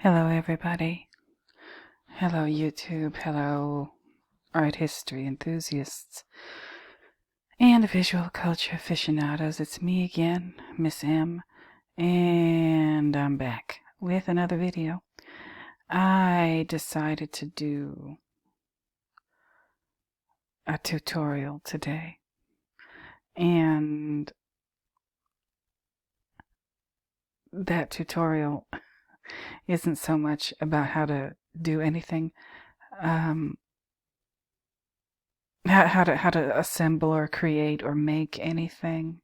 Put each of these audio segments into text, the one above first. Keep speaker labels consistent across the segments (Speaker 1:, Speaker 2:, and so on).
Speaker 1: Hello everybody. Hello YouTube. Hello art history enthusiasts and visual culture aficionados. It's me again, Miss M, and I'm back with another video. I decided to do a tutorial today, and that tutorial isn't so much about how to do anything, how to assemble or create or make anything,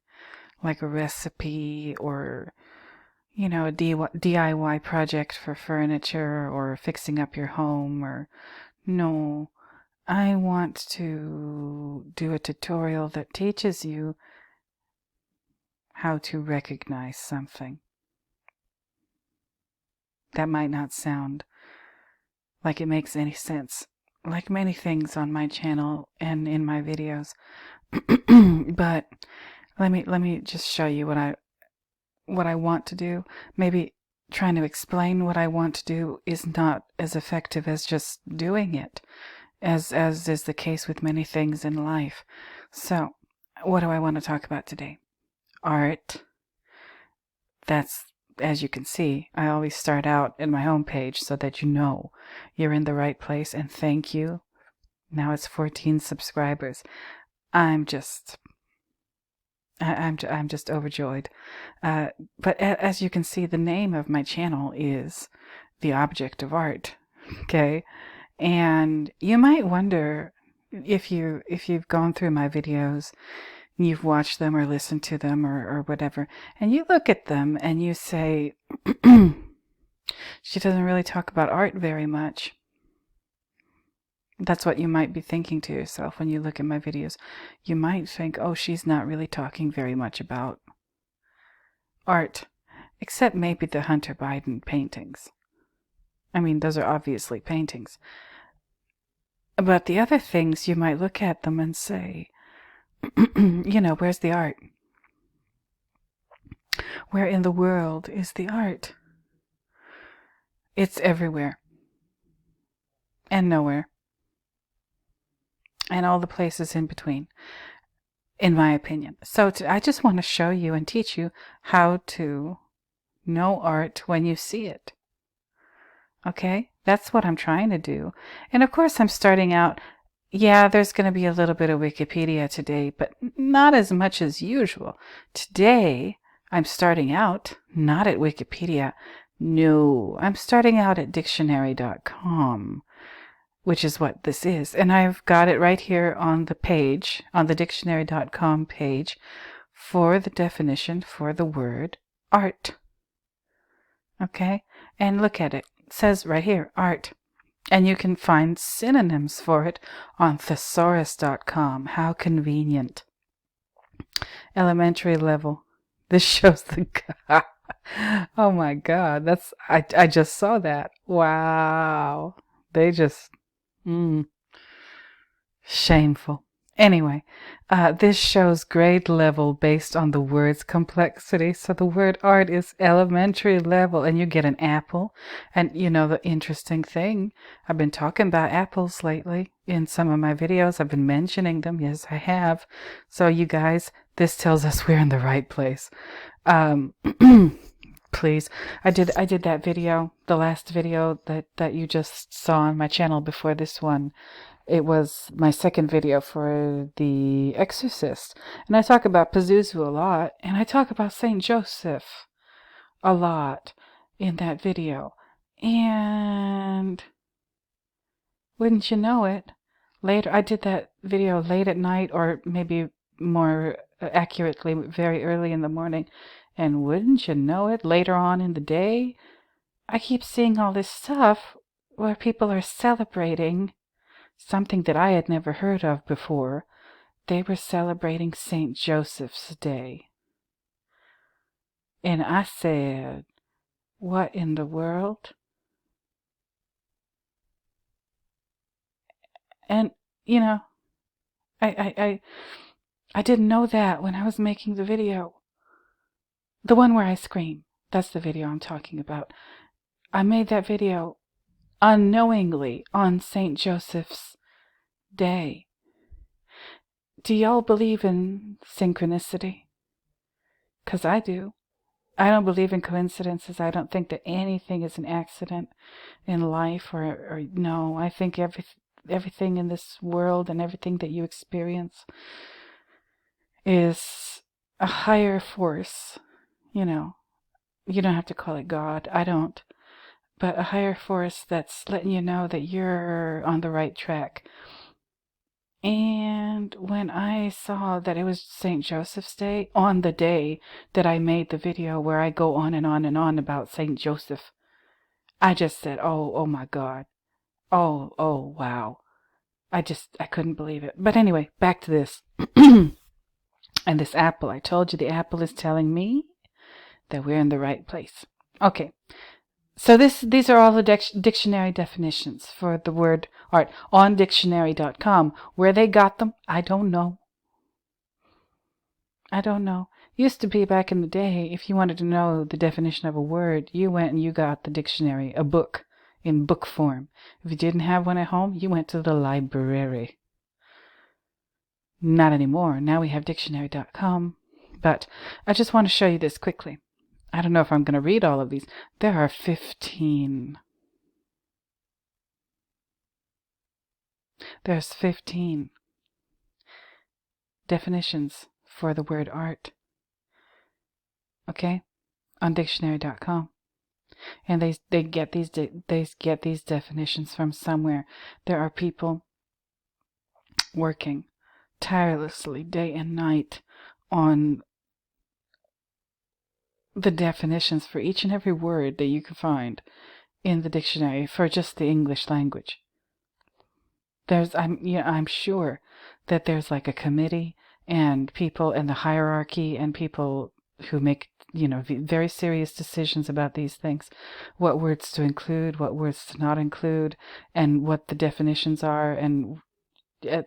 Speaker 1: like a recipe or, you know, a DIY project for furniture or fixing up your home. Or no, I want to do a tutorial that teaches you how to recognize something. That might not sound like it makes any sense, like many things on my channel and in my videos. But let me just show you what I want to do. Maybe trying to explain what I want to do is not as effective as just doing it, as is the case with many things in life. So, what do I want to talk about today? Art. That's, as you can see, I always start out in my homepage so that you know you're in the right place, and thank you. Now it's 14 subscribers. I'm just overjoyed. But as you can see, the name of my channel is The Object of Art. Okay, and you might wonder if you've gone through my videos, you've watched them or listened to them or whatever, and you look at them and you say, she doesn't really talk about art very much. That's what you might be thinking to yourself when you look at my videos. You might think, oh, she's not really talking very much about art, except maybe the Hunter Biden paintings. I mean, those are obviously paintings. But the other things, you might look at them and say, you know, where's the art? Where in the world is the art? It's everywhere. And nowhere. And all the places in between, in my opinion. So I just want to show you and teach you how to know art when you see it. Okay? That's what I'm trying to do. And of course I'm starting out, yeah, there's going to be a little bit of Wikipedia today, but not as much as usual. Today, I'm starting out not at Wikipedia. No, I'm starting out at dictionary.com, which is what this is. And I've got it right here on the page, on the dictionary.com page, for the definition for the word art. Okay? And look at it. It says right here, art. And you can find synonyms for it on thesaurus.com. How convenient. Elementary level. This shows the God. Oh my God. That's, I just saw that. Wow. They just, shameful. Anyway, this shows grade level based on the word's complexity. So the word art is elementary level, and you get an apple. And you know, the interesting thing, I've been talking about apples lately in some of my videos. I've been mentioning them. Yes, I have. So you guys, this tells us we're in the right place. Please. I did that video, the last video that you just saw on my channel before this one. It was my second video for The Exorcist. And I talk about Pazuzu a lot. And I talk about St. Joseph a lot in that video. And wouldn't you know it, later, I did that video late at night, or maybe more accurately, very early in the morning. And wouldn't you know it, later on in the day, I keep seeing all this stuff where people are celebrating something that I had never heard of before. They were celebrating St. Joseph's Day. And I said, what in the world? And, you know, I didn't know that when I was making the video. The one where I scream. That's the video I'm talking about. I made that video unknowingly on St. Joseph's Day. Do y'all believe in synchronicity? 'Cause I do. I don't believe in coincidences. I don't think that anything is an accident in life, or no. I think everything in this world and everything that you experience is a higher force. You know, you don't have to call it God. I don't. But a higher force that's letting you know that you're on the right track. And when I saw that it was St. Joseph's Day, on the day that I made the video where I go on and on and on about St. Joseph, I just said, oh my God. Oh, wow. I couldn't believe it. But anyway, back to this. And this apple, I told you the apple is telling me that we're in the right place. Okay. So these are all the dictionary definitions for the word art on dictionary.com. Where they got them, I don't know. Used to be back in the day, if you wanted to know the definition of a word, you went and you got the dictionary, a book, in book form. If you didn't have one at home, you went to the library. Not anymore. Now we have dictionary.com. But I just want to show you this quickly. I don't know if I'm going to read all of these. There are 15. There's 15 definitions for the word art. Okay? On dictionary.com. And they get these definitions from somewhere. There are people working tirelessly day and night on the definitions for each and every word that you can find in the dictionary for just the English language. I'm sure that there's like a committee and people in the hierarchy and people who make, very serious decisions about these things, what words to include, what words to not include, and what the definitions are, and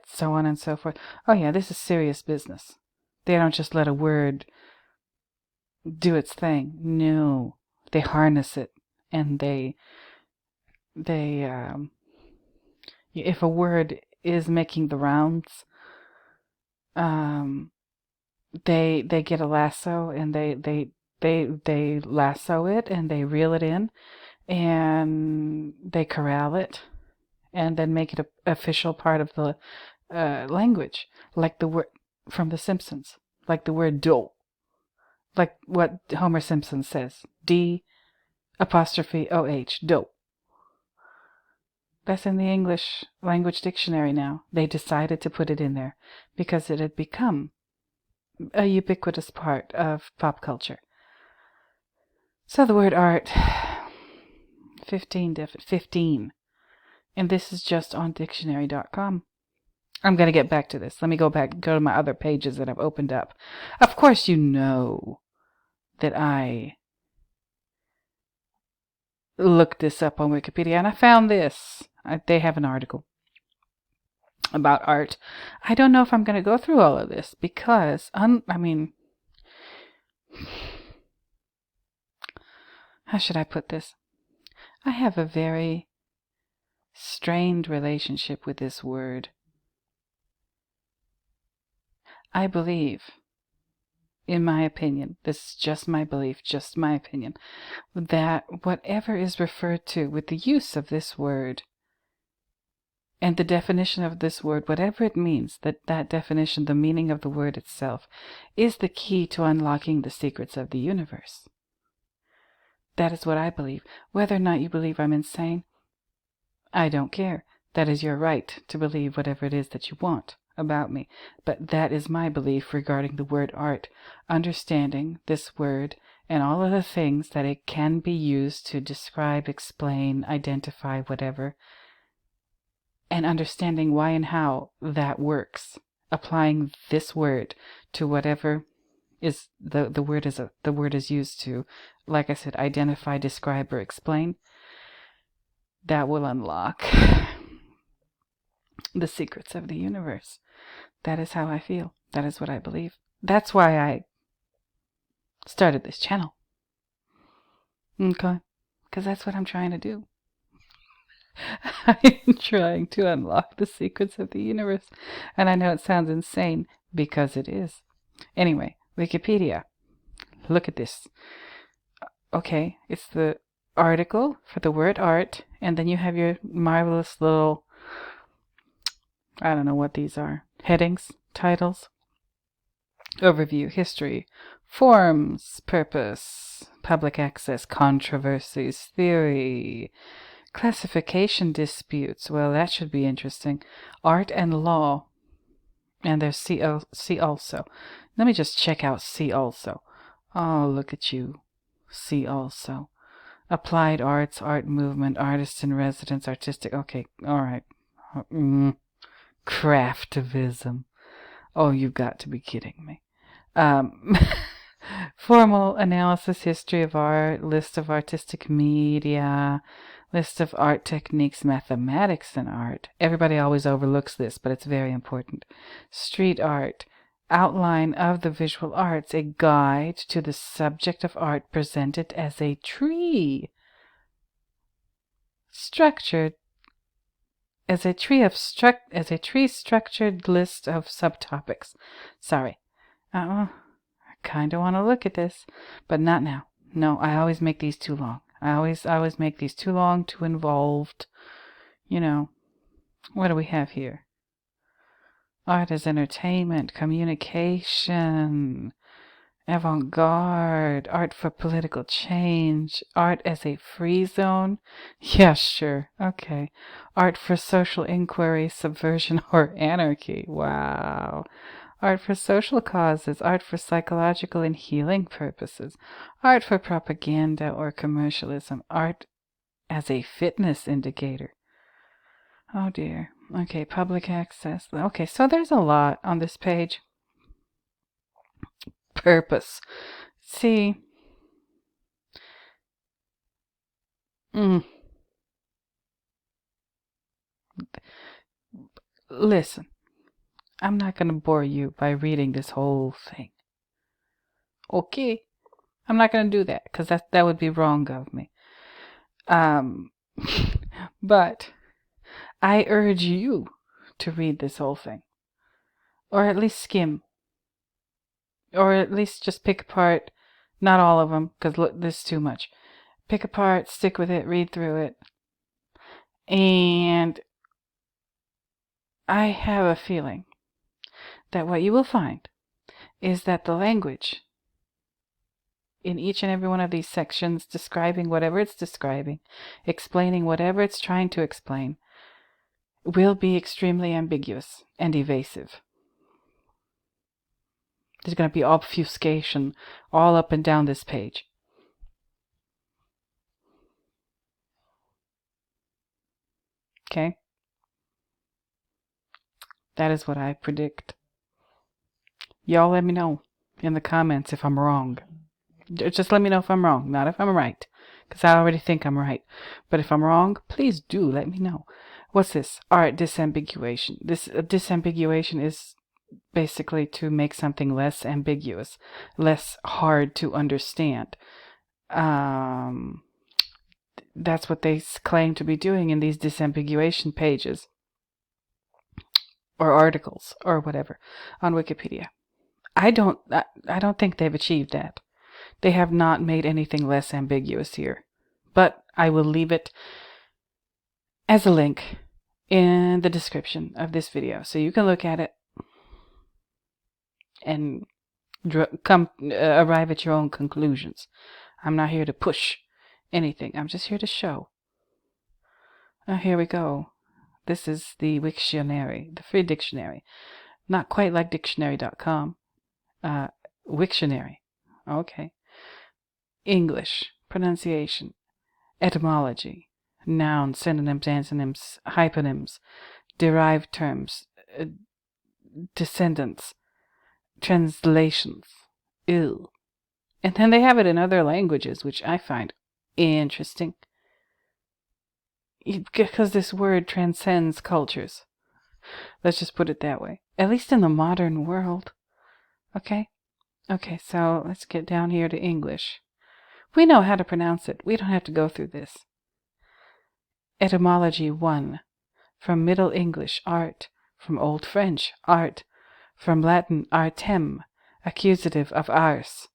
Speaker 1: so on and so forth. Oh yeah, this is serious business. They don't just let a word do its thing. No, they harness it, and they if a word is making the rounds, they get a lasso, and they lasso it, and they reel it in, and they corral it, and then make it an official part of the language, like the word from The Simpsons, like the word do, like what Homer Simpson says, D apostrophe OH, do. That's in the English language dictionary now. They decided to put it in there because it had become a ubiquitous part of pop culture. So the word art, 15. And this is just on dictionary.com. I'm going to get back to this. Let me go to my other pages that I've opened up. Of course you know that I looked this up on Wikipedia, and I found this. They have an article about art. I don't know if I'm going to go through all of this because, how should I put this? I have a very strained relationship with this word. I believe, in my opinion, this is just my belief, just my opinion, that whatever is referred to with the use of this word and the definition of this word, whatever it means, that definition, the meaning of the word itself, is the key to unlocking the secrets of the universe. That is what I believe. Whether or not you believe I'm insane, I don't care. That is your right to believe whatever it is that you want about me. But that is my belief regarding the word art. Understanding this word and all of the things that it can be used to describe, explain, identify, whatever, and understanding why and how that works. Applying this word to whatever is the word is used to, like I said, identify, describe, or explain. That will unlock the secrets of the universe. That is how I feel. That is what I believe. That's why I started this channel. Okay? because that's what I'm trying to do. I'm trying to unlock the secrets of the universe. And I know it sounds insane because it is. Anyway, Wikipedia. Look at this. Okay, it's the article for the word art, and then you have your marvelous little, I don't know what these are, headings, titles, overview, history, forms, purpose, public access, controversies, theory, classification disputes. Well, that should be interesting. Art and law. And there's see also. Let me just check out see also. Oh, look at you. See also. Applied arts, art movement, artist in residence, artistic. Okay, all right. Craftivism. Oh, you've got to be kidding me. Formal analysis, history of art, list of artistic media, list of art techniques, mathematics and art. Everybody always overlooks this, but it's very important. Street art, outline of the visual arts, a guide to the subject of art presented as a tree. Structured as a tree structured list of subtopics. Sorry. I kind of want to look at this, but not now. No, I always make these too long. I always make these too long, too involved. You know, what do we have here? Art as entertainment, communication, avant-garde, art for political change, art as a free zone. Yeah, sure. Okay. Art for social inquiry, subversion, or anarchy. Wow. Art for social causes, art for psychological and healing purposes, art for propaganda or commercialism, art as a fitness indicator. Oh dear. Okay, public access. Okay, so there's a lot on this page. Purpose. See. Listen, I'm not going to bore you by reading this whole thing. Okay? I'm not going to do that because that would be wrong of me. But I urge you to read this whole thing. Or at least skim. Or at least just pick apart, not all of them, because look, this is too much. Pick apart, stick with it, read through it. And I have a feeling that what you will find is that the language in each and every one of these sections, describing whatever it's describing, explaining whatever it's trying to explain, will be extremely ambiguous and evasive. There's going to be obfuscation all up and down this page. Okay? That is what I predict. Y'all let me know in the comments if I'm wrong. Just let me know if I'm wrong, not if I'm right. Because I already think I'm right. But if I'm wrong, please do let me know. What's this? Art disambiguation. This disambiguation is basically to make something less ambiguous, less hard to understand. That's what they claim to be doing in these disambiguation pages or articles or whatever on Wikipedia. I don't think they've achieved that. They have not made anything less ambiguous here. But I will leave it as a link in the description of this video so you can look at it and arrive at your own conclusions. I'm not here to push anything. I'm just here to show. Here we go. This is the Wiktionary, the free dictionary. Not quite like dictionary.com. Wiktionary. Okay. English, pronunciation, etymology, nouns, synonyms, antonyms, hyponyms, derived terms, descendants, translations. Ew. And then they have it in other languages, which I find interesting. Because this word transcends cultures. Let's just put it that way. At least in the modern world. Okay? Okay, so let's get down here to English. We know how to pronounce it. We don't have to go through this. Etymology 1. From Middle English, art. From Old French, art. From Latin, artem, accusative of ars.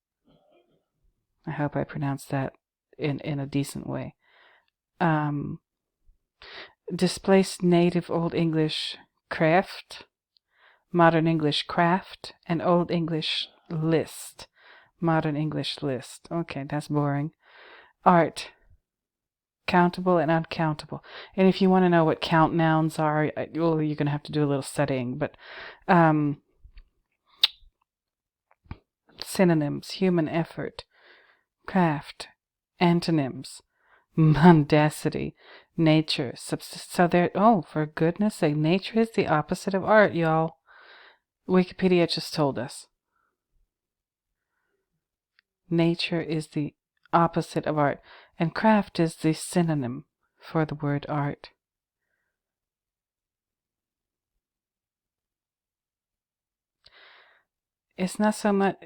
Speaker 1: I hope I pronounced that in a decent way. Displaced Native Old English, craft. Modern English, craft. And Old English, list. Modern English, list. Okay, that's boring. Art. Countable and uncountable. And if you want to know what count nouns are, well, you're going to have to do a little studying. But synonyms: human effort, craft. Antonyms: mundacity, nature. So there. Oh, for goodness sake, nature is the opposite of art, y'all. Wikipedia just told us. Nature is the opposite of art, and craft is the synonym for the word art. It's not so much,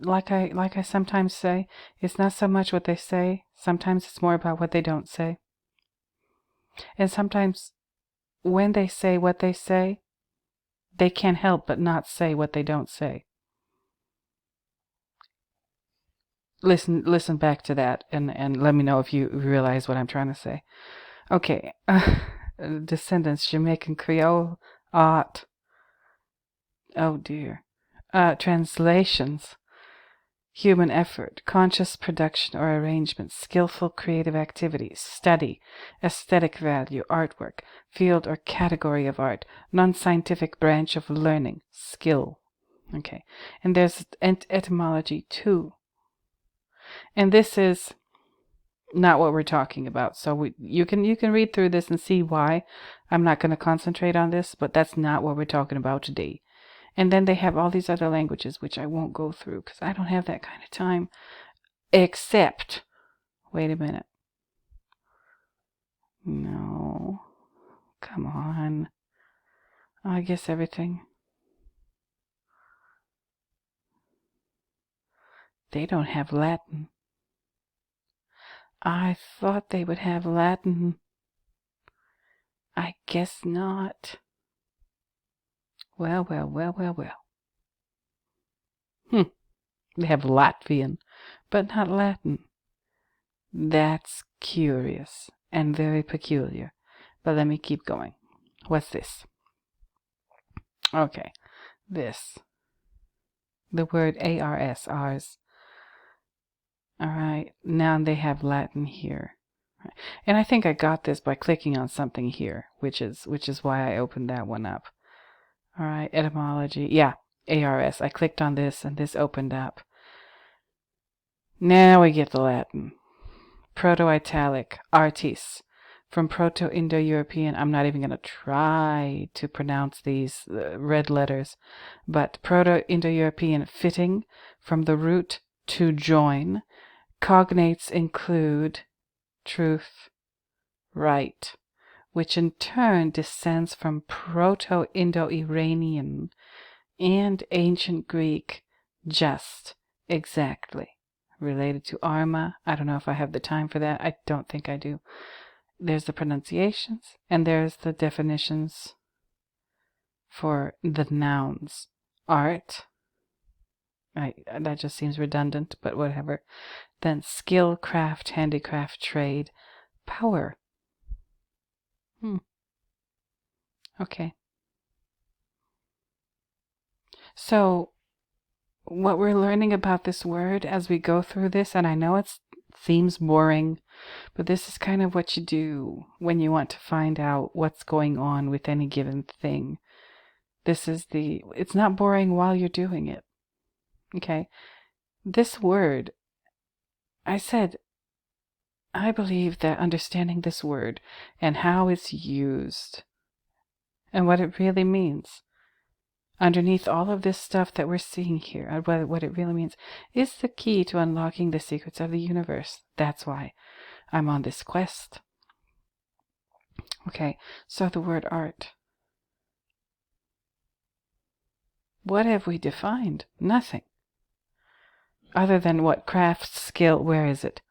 Speaker 1: like I sometimes say, it's not so much what they say. Sometimes it's more about what they don't say. And sometimes when they say what they say, they can't help but not say what they don't say. Listen back to that and let me know if you realize what I'm trying to say. Okay. Descendants, Jamaican Creole, art. Oh dear. Translations: human effort, conscious production or arrangement, skillful creative activity, study, aesthetic value, artwork, field or category of art, non-scientific branch of learning, skill. Okay, and there's etymology 2. And this is not what we're talking about. So you can read through this and see why I'm not going to concentrate on this, but that's not what we're talking about today. And then they have all these other languages, which I won't go through because I don't have that kind of time. Except, wait a minute. No. Come on. I guess everything. They don't have Latin. I thought they would have Latin. I guess not. Well. They have Latvian, but not Latin. That's curious and very peculiar. But let me keep going. What's this? Okay, this. The word ARS, ars. Alright, now they have Latin here. And I think I got this by clicking on something here, which is why I opened that one up. Alright, etymology. Yeah, ARS. I clicked on this and this opened up. Now we get the Latin. Proto-Italic, artis. From Proto-Indo-European, I'm not even going to try to pronounce these red letters, but Proto-Indo-European, fitting, from the root to join. Cognates include truth, right, which in turn descends from Proto-Indo-Iranian and Ancient Greek, just, exactly. Related to Arma. I don't know if I have the time for that. I don't think I do. There's the pronunciations and there's the definitions for the nouns. Art. That just seems redundant, but whatever. Then skill, craft, handicraft, trade, power. Okay. So what we're learning about this word as we go through this, and I know it seems boring, but this is kind of what you do when you want to find out what's going on with any given thing. It's not boring while you're doing it. Okay? This word, I said, I believe that understanding this word and how it's used and what it really means underneath all of this stuff that we're seeing here, what it really means, is the key to unlocking the secrets of the universe. That's why I'm on this quest. Okay, so the word art. What have we defined? Nothing. Other than what? Craft, skill, where is it?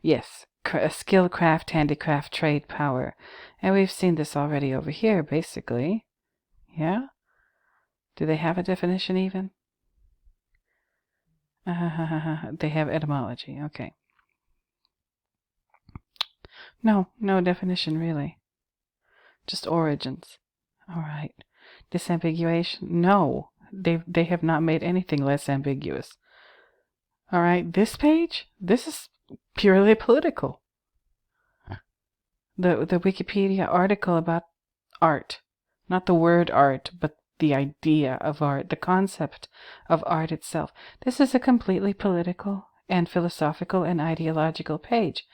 Speaker 1: Yes, skill, craft, handicraft, trade, power. And we've seen this already over here, basically. Yeah? Do they have a definition even? They have etymology, okay. No definition, really. Just origins. All right. Disambiguation? No. They have not made anything less ambiguous. All right. This page? This is purely political. The Wikipedia article about art. Not the word art, but the idea of art, the concept of art itself. This is a completely political and philosophical and ideological page.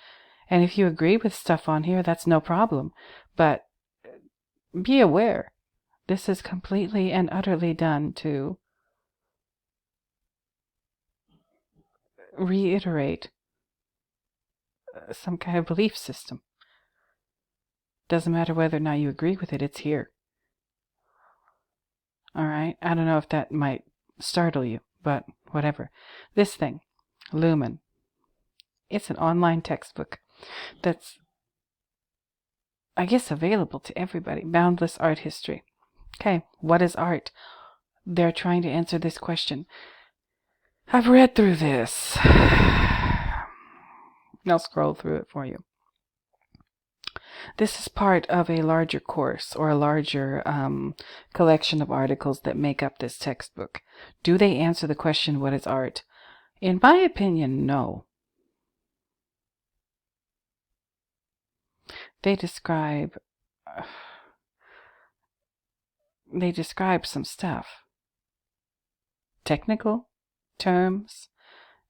Speaker 1: And if you agree with stuff on here, that's no problem. But be aware, this is completely and utterly done to reiterate some kind of belief system. Doesn't matter whether or not you agree with it, it's here. All right? I don't know if that might startle you, but whatever. This thing, Lumen, it's an online textbook that's, I guess, available to everybody. Boundless art history. Okay, what is art? They're trying to answer this question. I've read through this. I'll scroll through it for you. This is part of a larger course or a larger collection of articles that make up this textbook. Do they answer the question, what is art? In my opinion, no. They describe some stuff. Technical terms,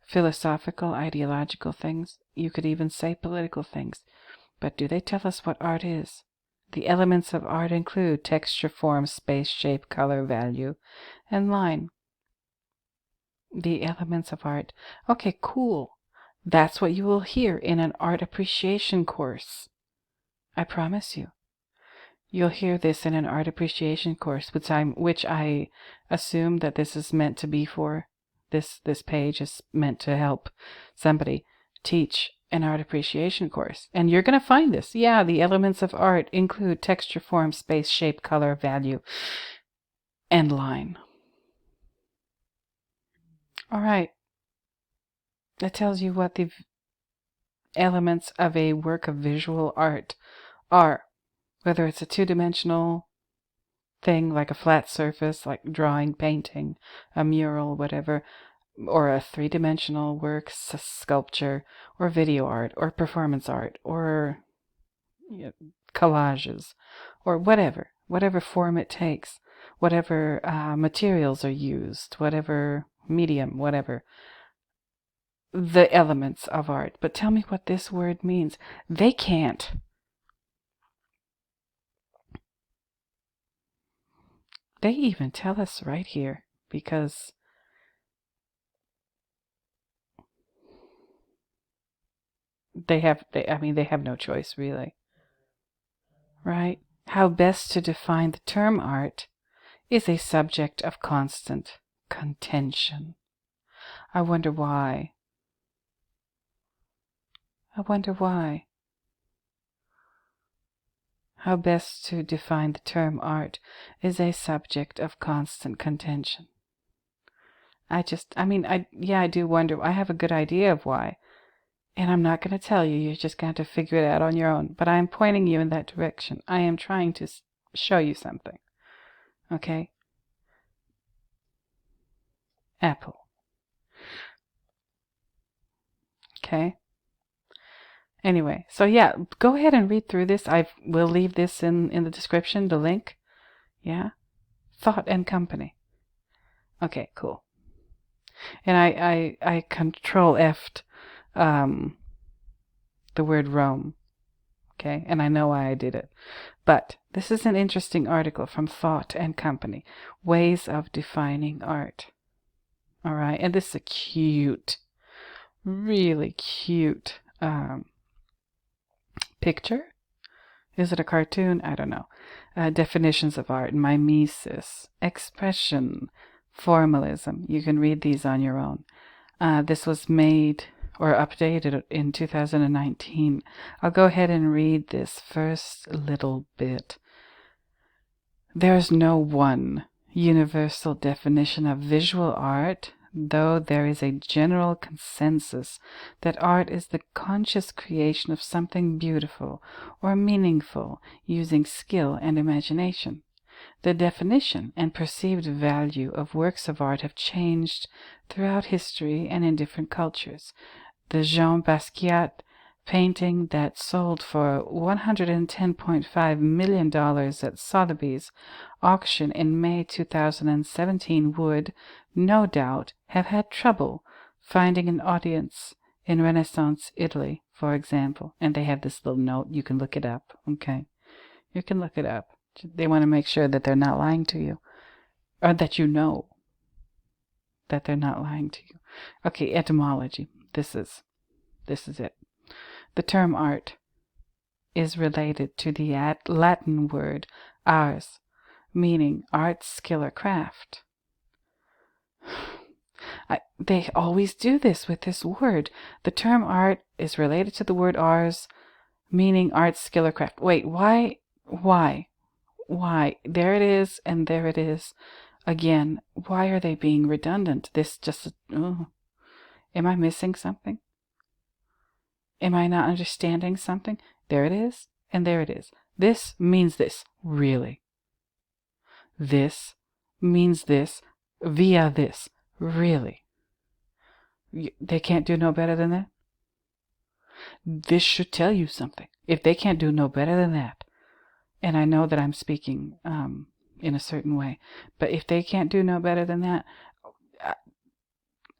Speaker 1: philosophical, ideological things. You could even say political things. But do they tell us what art is? The elements of art include texture, form, space, shape, color, value, and line. The elements of art. Okay, cool. That's what you will hear in an art appreciation course. I promise you. You'll hear this in an art appreciation course, which I assume that this is meant to be for. This page is meant to help somebody teach an art appreciation course. And you're going to find this. Yeah, the elements of art include texture, form, space, shape, color, value, and line. All right. That tells you what the elements of a work of visual art are. Whether it's a two-dimensional thing like a flat surface, like drawing, painting, a mural, whatever, or a three-dimensional work, sculpture, or video art, or performance art, or collages, or whatever form it takes, whatever materials are used, whatever medium, whatever, the elements of art. But tell me what this word means. They can't. They even tell us right here, because they have no choice, really. Right? How best to define the term art is a subject of constant contention. I wonder why. How best to define the term art is a subject of constant contention. I do wonder. I have a good idea of why. And I'm not going to tell you. You're just going to have to figure it out on your own. But I'm pointing you in that direction. I am trying to show you something. Okay? Apple. Okay? Anyway, so yeah, go ahead and read through this. Will leave this in the description, the link. Yeah? Thought and Company. Okay, cool. And I control F'd the word Rome. Okay, and I know why I did it. But this is an interesting article from Thought and Company. Ways of Defining Art. All right, and this is a cute, really cute picture. Is it a cartoon? I don't know. Definitions of art, mimesis, expression, formalism. You can read these on your own. This was made or updated in 2019. I'll go ahead and read this first little bit. There's no one universal definition of visual art, though there is a general consensus that art is the conscious creation of something beautiful or meaningful using skill and imagination. The definition and perceived value of works of art have changed throughout history and in different cultures. The Jean Basquiat painting that sold for $110.5 million at Sotheby's auction in May 2017 would, no doubt, have had trouble finding an audience in Renaissance Italy, for example. And they have this little note. You can look it up. Okay. You can look it up. They want to make sure that they're not lying to you, or that you know that they're not lying to you. Okay, etymology. This is it. The term art is related to the Latin word ars, meaning art, skill, or craft. They always do this with this word. The term art is related to the word ars, meaning art, skill, or craft. Wait, why? There it is, and there it is again. Why are they being redundant? This just, am I missing something? Am I not understanding something? There it is, and there it is. This means this, really. This means this via this, really. They can't do no better than that? This should tell you something. If they can't do no better than that, and I know that I'm speaking in a certain way, but if they can't do no better than that,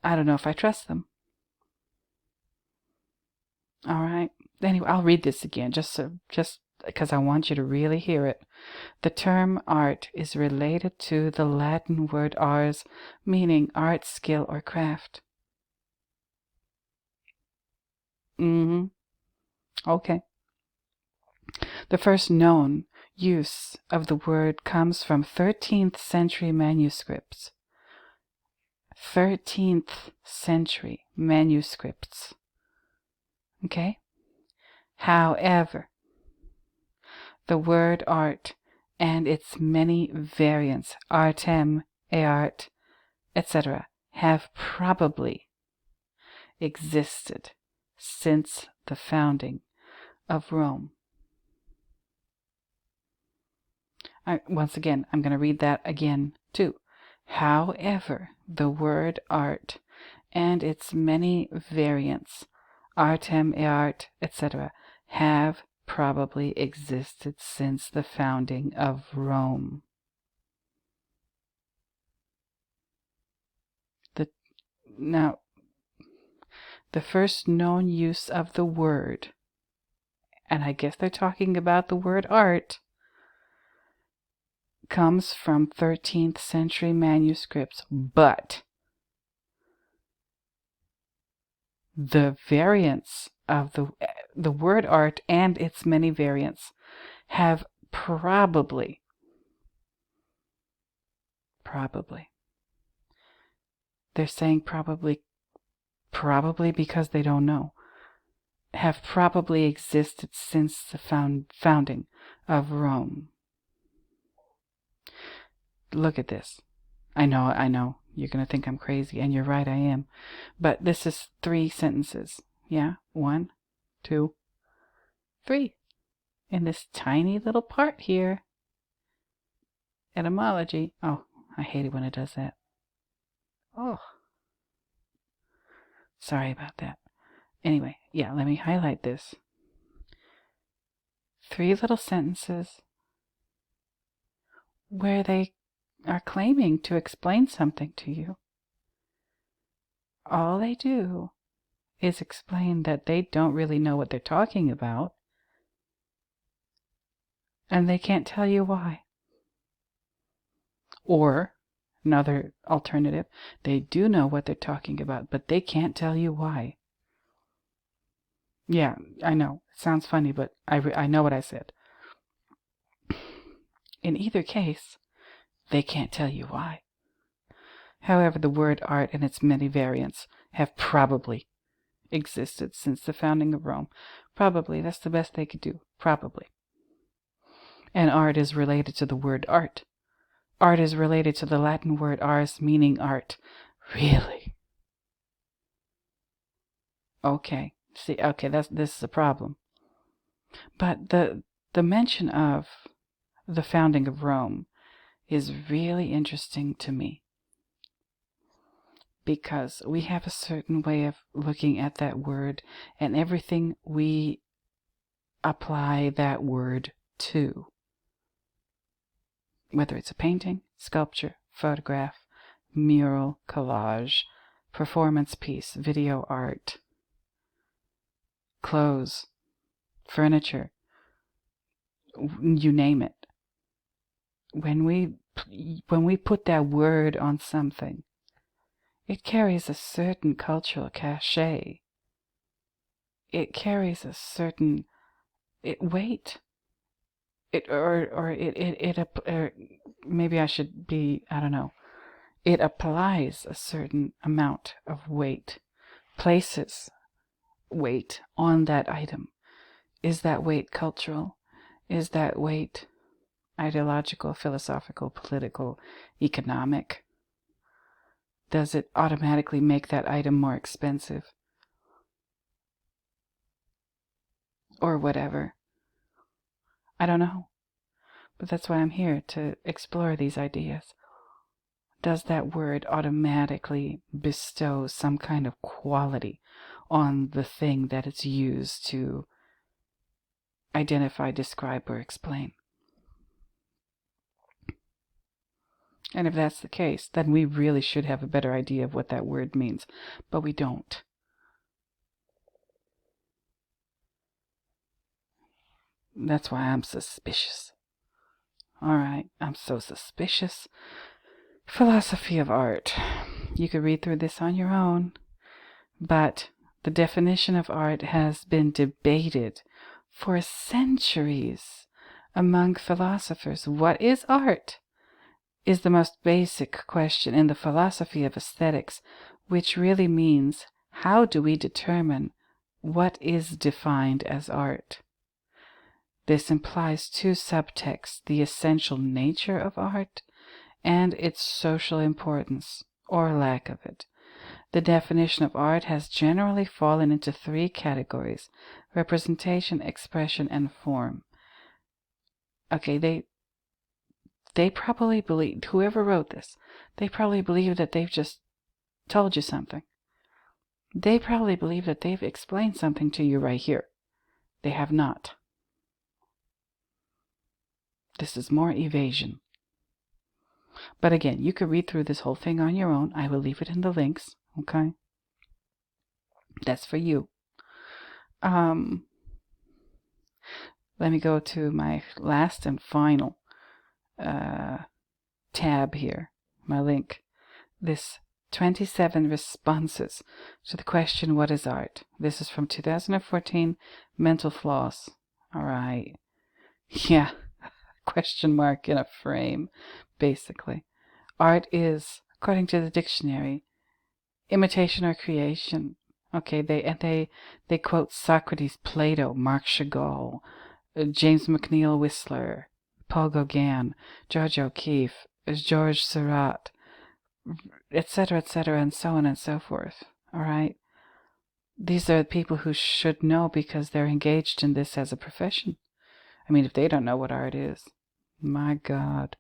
Speaker 1: I don't know if I trust them. All right. Anyway, I'll read this again just because I want you to really hear it. The term art is related to the Latin word ars, meaning art, skill, or craft. Okay. The first known use of the word comes from 13th century manuscripts. 13th century manuscripts. Okay? However, the word art and its many variants, artem, art, etc., have probably existed since the founding of Rome. Once again, I'm going to read that again too. However, the word art and its many variants, artem, art, etc., have probably existed since the founding of Rome. Now, the first known use of the word, and I guess they're talking about the word art, comes from 13th century manuscripts, but the variants of the word art and its many variants have probably, they're saying probably because they don't know, have probably existed since the founding of Rome. Look at this. I know. You're going to think I'm crazy, and you're right, I am. But this is 3 sentences. Yeah? 1, 2, 3. In this tiny little part here. Etymology. Oh, I hate it when it does that. Oh. Sorry about that. Anyway, yeah, let me highlight this. 3 little sentences where they are claiming to explain something to you. All they do is explain that they don't really know what they're talking about, and they can't tell you why. Or, another alternative, they do know what they're talking about, but they can't tell you why. Yeah, I know. It sounds funny, but I know what I said. In either case, they can't tell you why. However, the word art and its many variants have probably existed since the founding of Rome. Probably. That's the best they could do. Probably. And art is related to the word art. Art is related to the Latin word ars, meaning art. Really? Okay. See, okay, this is a problem. But the mention of the founding of Rome is really interesting to me, because we have a certain way of looking at that word and everything we apply that word to. Whether it's a painting, sculpture, photograph, mural, collage, performance piece, video art, clothes, furniture, you name it. When we put that word on something, it carries a certain cultural cachet. It carries a certain weight. Maybe I should be, I don't know. It applies a certain amount of weight, places weight on that item. Is that weight cultural? Is that weight ideological, philosophical, political, economic? Does it automatically make that item more expensive? Or whatever. I don't know. But that's why I'm here, to explore these ideas. Does that word automatically bestow some kind of quality on the thing that it's used to identify, describe, or explain? And if that's the case, then we really should have a better idea of what that word means. But we don't. That's why I'm suspicious. Alright, I'm so suspicious. Philosophy of art. You could read through this on your own, but the definition of art has been debated for centuries among philosophers. What is art? Is the most basic question in the philosophy of aesthetics, which really means, how do we determine what is defined as art? This implies two subtexts: the essential nature of art and its social importance, or lack of it. The definition of art has generally fallen into three categories: representation, expression, and form. Okay, they probably believe, whoever wrote this, they probably believe that they've just told you something. They probably believe that they've explained something to you right here. They have not. This is more evasion. But again, you could read through this whole thing on your own. I will leave it in the links, okay? That's for you. Let me go to my last and final tab here, my link. This 27 responses to the question, what is art? This is from 2014, Mental Floss. All right. Yeah, question mark in a frame, basically. Art is, according to the dictionary, imitation or creation. Okay, they quote Socrates, Plato, Marc Chagall, James McNeill Whistler, Paul Gauguin, George O'Keeffe, Georges Seurat, etc., and so on and so forth. All right? These are people who should know because they're engaged in this as a profession. I mean, if they don't know what art is, my God.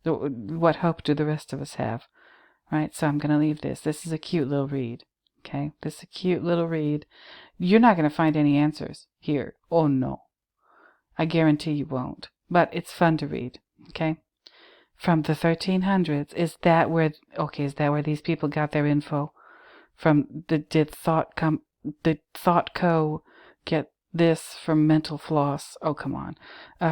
Speaker 1: What hope do the rest of us have? Right? So I'm going to leave this. This is a cute little read. Okay? This is a cute little read. You're not going to find any answers here. Oh, no. I guarantee you won't. But it's fun to read. Okay? From the 1300s. Is that where these people got their info? From did Thought Co. get this from Mental Floss? Oh, come on.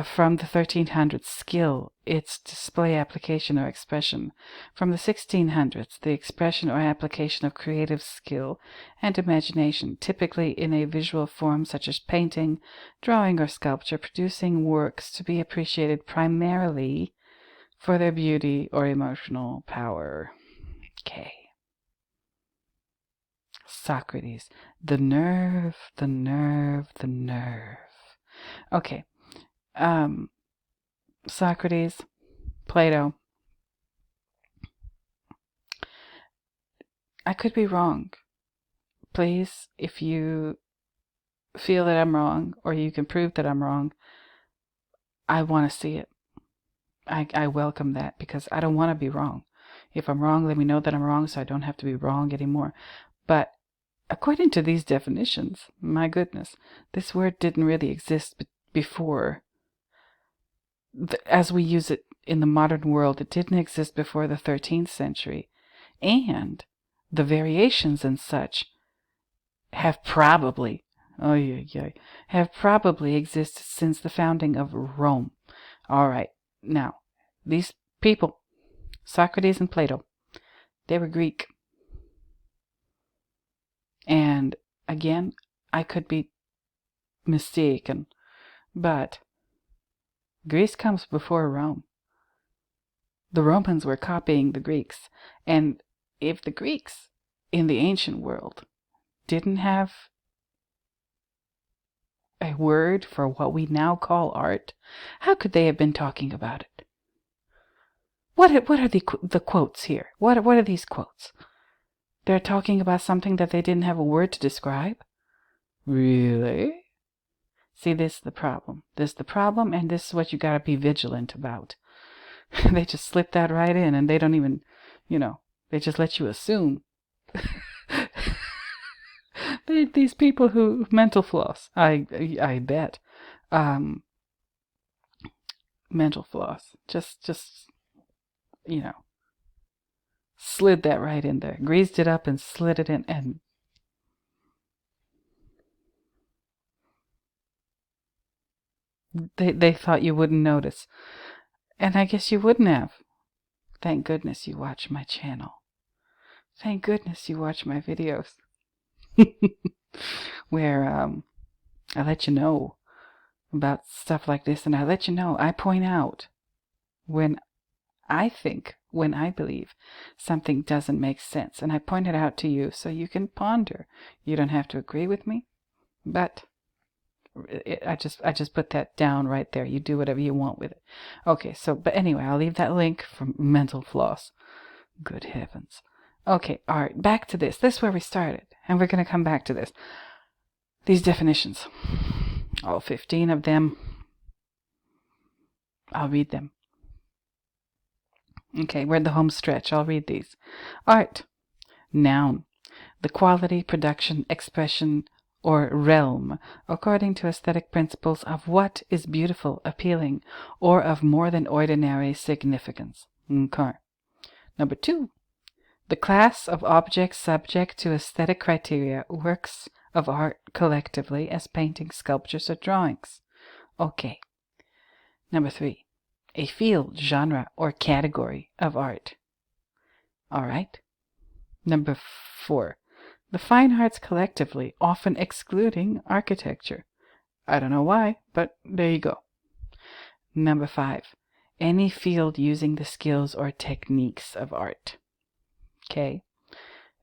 Speaker 1: From the 1300s, skill, its display, application, or expression. From the 1600s, the expression or application of creative skill and imagination, typically in a visual form such as painting, drawing, or sculpture, producing works to be appreciated primarily for their beauty or emotional power. Okay. Socrates. The nerve, the nerve, the nerve. Okay. Socrates, Plato. I could be wrong. Please, if you feel that I'm wrong, or you can prove that I'm wrong, I want to see it. I welcome that, because I don't want to be wrong. If I'm wrong, let me know that I'm wrong so I don't have to be wrong anymore. But according to these definitions, my goodness, this word didn't really exist before. As we use it in the modern world, it didn't exist before the 13th century. And the variations and such have probably, have probably existed since the founding of Rome. All right. Now, these people, Socrates and Plato, they were Greek. And again, I could be mistaken, but Greece comes before Rome. The Romans were copying the Greeks. And if the Greeks in the ancient world didn't have a word for what we now call art, how could they have been talking about it? What are the quotes here? What are these quotes? They're talking about something that they didn't have a word to describe? Really? See, this is the problem. This is the problem, and this is what you gotta be vigilant about. They just slip that right in, and they don't even, they just let you assume. These people who mental floss, I bet, mental floss, just slid that right in there, greased it up and slid it in, and they thought you wouldn't notice, and I guess you wouldn't have. Thank goodness you watch my channel. Thank goodness you watch my videos. Where I let you know about stuff like this, and I let you know, I point out when I believe something doesn't make sense, and I point it out to you so you can ponder. You don't have to agree with me, but I just put that down right there. You do whatever you want with it. Okay, but anyway, I'll leave that link from Mental Floss. Good heavens. Okay, all right, back to this. This is where we started, and we're going to come back to this. These definitions, all 15 of them, I'll read them. Okay, we're at the home stretch. I'll read these. Art. Noun. The quality, production, expression, or realm, according to aesthetic principles, of what is beautiful, appealing, or of more than ordinary significance. Okay. Number 2. The class of objects subject to aesthetic criteria, works of art collectively, as painting, sculptures, or drawings. Okay. Number 3. A field, genre, or category of art. All right. Number 4. The fine arts collectively, often excluding architecture. I don't know why, but there you go. Number 5. Any field using the skills or techniques of art. Okay.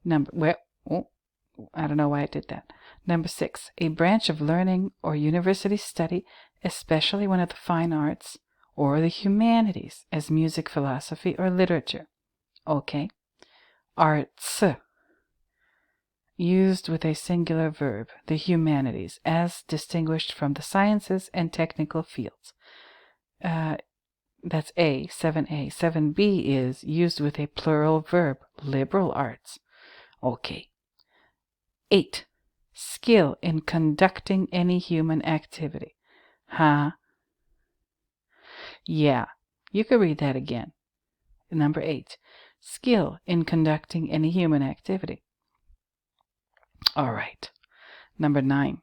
Speaker 1: I don't know why I did that. Number 6. A branch of learning or university study, especially one of the fine arts or the humanities, as music, philosophy, or literature. Okay. Arts. Used with a singular verb, the humanities, as distinguished from the sciences and technical fields. That's A, 7A. 7B is used with a plural verb, liberal arts. Okay. 8. Skill in conducting any human activity. Huh? Yeah, you could read that again. Number 8. Skill in conducting any human activity. All right. Number 9.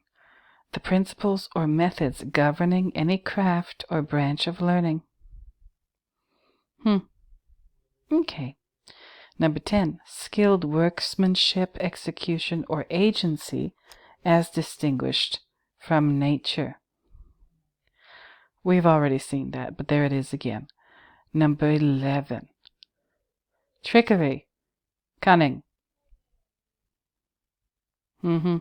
Speaker 1: The principles or methods governing any craft or branch of learning. Okay. Number 10. Skilled workmanship, execution, or agency as distinguished from nature. We've already seen that, but there it is again. Number 11. Trickery, cunning. Mm-hmm.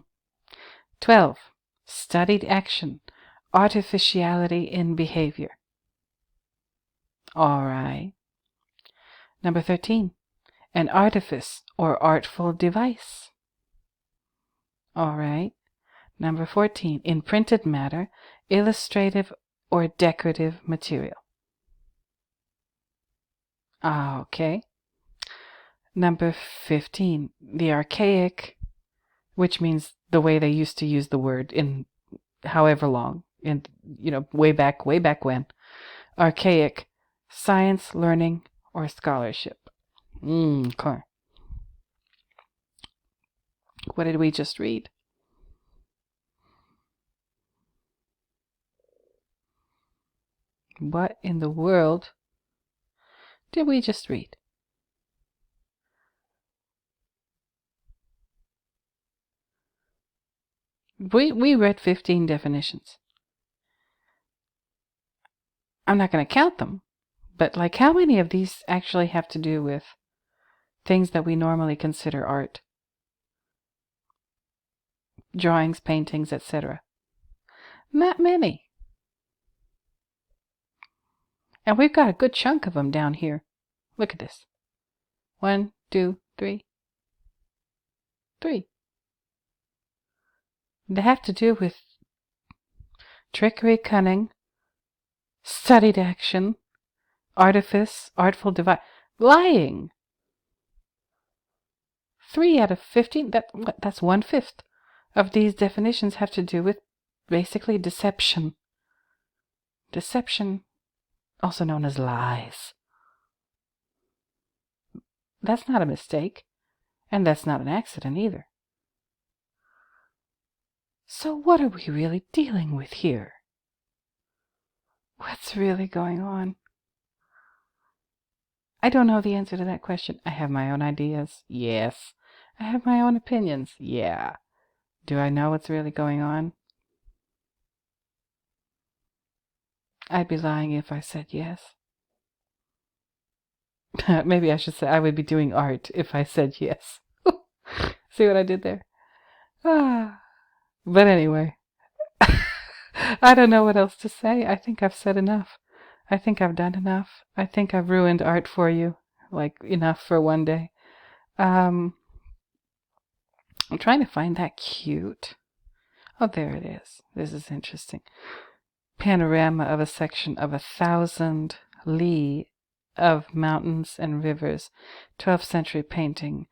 Speaker 1: 12. Studied action. Artificiality in behavior. All right. Number 13. An artifice or artful device. All right. Number 14. In printed matter, illustrative or decorative material. Okay. Number 15. The archaic, which means the way they used to use the word in however long, in way back when. Archaic, science, learning, or scholarship. Okay. What did we just read? What in the world did we just read? We read 15 definitions. I'm not going to count them, but like how many of these actually have to do with things that we normally consider art? Drawings, paintings, etc. Not many. And we've got a good chunk of them down here. Look at this. 1, 2, 3. 3. They have to do with trickery, cunning, studied action, artifice, artful device, lying. 3 out of 15, that's 1/5 of these definitions have to do with basically deception. Deception, also known as lies. That's not a mistake, and that's not an accident either. So what are we really dealing with here? What's really going on? I don't know the answer to that question. I have my own ideas. Yes. I have my own opinions. Yeah. Do I know what's really going on? I'd be lying if I said yes. Maybe I should say I would be doing art if I said yes. See what I did there? But anyway, I don't know what else to say. I think I've said enough. I think I've done enough. I think I've ruined art for you, like enough for one day. I'm trying to find that cute. Oh, there it is. This is interesting. Panorama of a section of 1,000 li of mountains and rivers. 12th century painting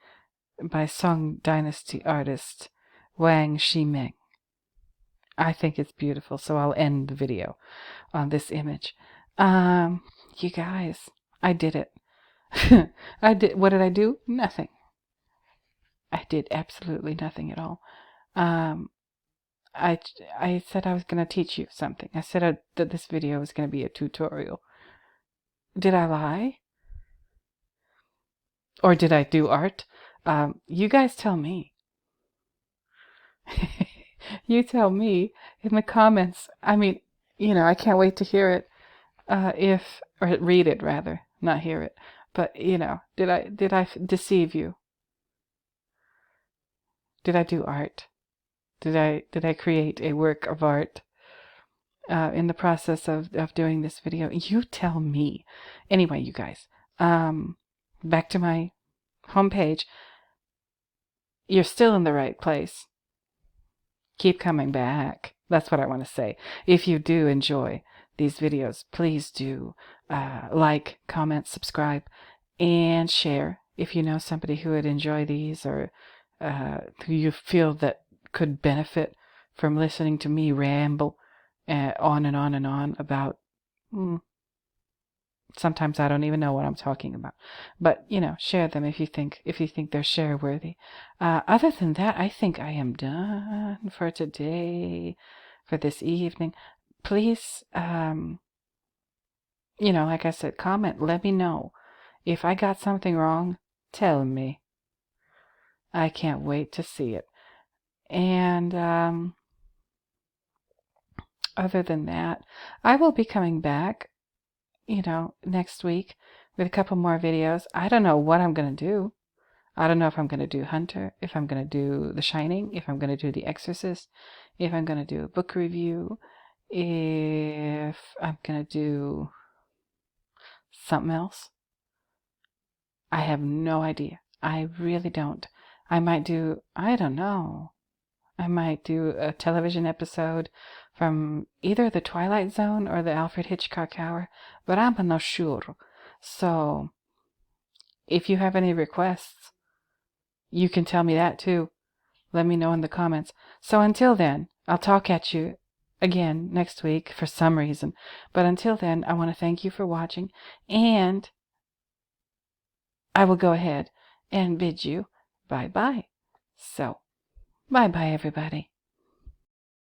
Speaker 1: by Song Dynasty artist Wang Shimeng. I think it's beautiful, so I'll end the video on this image. You guys, I did it. What did I do? Nothing. I did absolutely nothing at all. I said I was going to teach you something. I said that this video was going to be a tutorial. Did I lie? Or did I do art? You guys tell me. You tell me in the comments. I mean, I can't wait to hear it. Or read it rather, not hear it. But, did I deceive you? Did I do art? Did I create a work of art in the process of doing this video? You tell me. Anyway, you guys, back to my homepage. You're still in the right place. Keep coming back. That's what I want to say. If you do enjoy these videos, please do like, comment, subscribe, and share if you know somebody who would enjoy these or who you feel that could benefit from listening to me ramble on and on and on about sometimes I don't even know what I'm talking about. But, share them if you think they're share worthy. Other than that, I think I am done for today, for this evening. Please, like I said, comment, let me know. If I got something wrong, tell me. I can't wait to see it. And other than that, I will be coming back, next week with a couple more videos. I don't know what I'm going to do. I don't know if I'm going to do Hunter, if I'm going to do The Shining, if I'm going to do The Exorcist, if I'm going to do a book review, if I'm going to do something else. I have no idea. I really don't. I might do, I don't know. I might do a television episode from either The Twilight Zone or the Alfred Hitchcock Hour, but I'm not sure. So, if you have any requests, you can tell me that too. Let me know in the comments. So until then, I'll talk at you again next week for some reason. But until then, I want to thank you for watching, and I will go ahead and bid you bye-bye. So, bye-bye, everybody.